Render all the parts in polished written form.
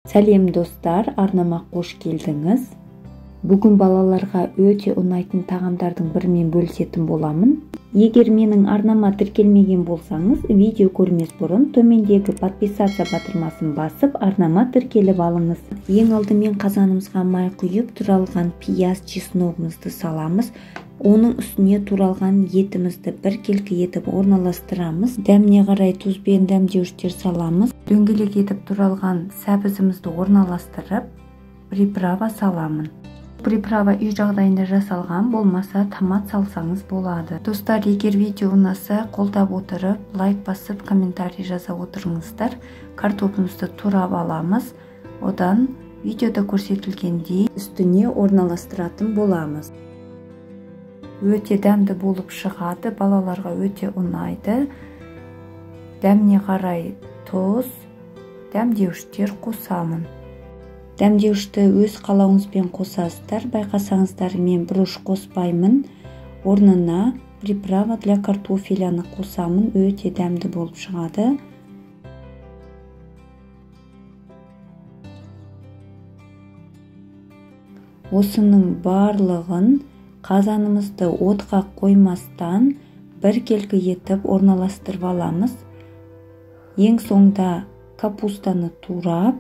Сәлем достар, арнама қош келдіңіз. Бүгін балаларға өте ұнайтын тағамдардың бірімен бөлісетін боламын. Егер менің арнама тіркелмеген болсаңыз, видео көрмес бұрын төмендегі подписаться батырмасын басып, арнама тіркеліп алыңыз. Ең алдымен қазанымызға май құйып, туралған пияз, чесногымызды саламыз. Оның үстіне туралған етімізді біркелкі етіп орналастырамыз. Дәміне қарай тұз бен дәмдеуіштер саламыз. Дөңгелек етіп туралған сәбізімізді орналастырып, приправа саламын. Приправа үй жағдайында жасалған, болмаса томат салсаңыз болады. Достар, егер видео ұнаса, қолдап отырып, лайк басып, комментарий жаза отырыңыздар. Картопымызды турап аламыз. Одан видеода көрсетілгендей үстіне орналастыратын боламыз. Өте дәмді болып шығады, балаларға өте ұнайды. Дәміне қарай тұз, дәмдеуіштер қосамын. Дәмдеуішті өз қалауыңызбен қосасыздар. Байқасаңыздар, мен бұрыш қоспаймын. Орнына приправа для картофеляны қосамын. Өте дәмді болып шығады. Осының барлығын қазанымызды отқа қоймастан біркелкі етіп орналастырып аламыз. Ең соңда капустаны турап,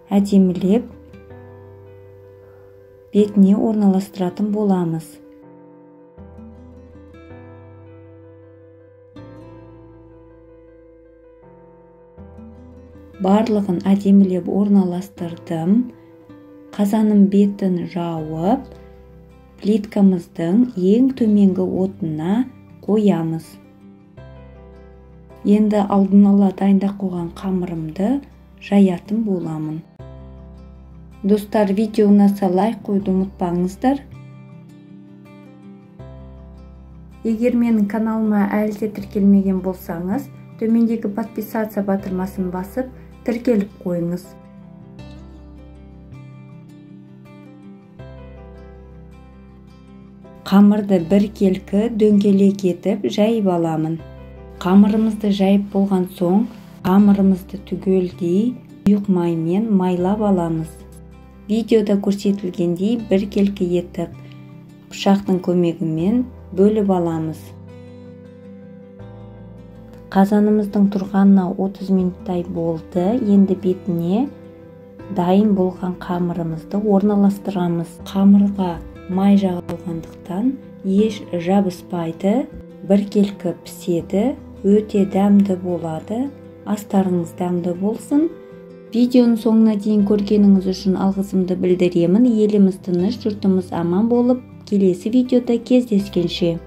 әдемілеп бетіне орналастыратын боламыз. Барлығын әдемілеп орналастырдым. Қазаным бетін жауып, плиткамыздың ең төменгі отына қоямыз. Енді алдын ала дайындап қойған қамырымды жаятын боламын. Достар, видео ұнаса лайк қойды ұмытпаңыздар. Егер менің каналыма әлі де тіркелмеген болсаңыз, төмендегі подписаться батырмасын басып, тіркеліп қойыңыз. Қамырды біркелкі дөңгелек етіп жайып аламын. Қамырымызды жайып болған соң, қамырымызды түгелдей сұйық маймен майлап аламыз. Видеода көрсетілгендей біркелкі етіп пышақтың көмегімен бөліп аламыз. Қазанымыздың тұрғанына 30 минуттай болды. Енді бетіне дайын болған қамырымызды орналастырамыз. Қамырға май жағылғандықтан еш жабыспайды, біркелкі піседі, өте дәмді болады. Астарыңыз дәмді болсын. Видеоның соңына дейін көргеніңіз үшін алғысымды білдіремін. Еліміз тыныш, жұртымыз аман болып, келесі видеода кездескенше.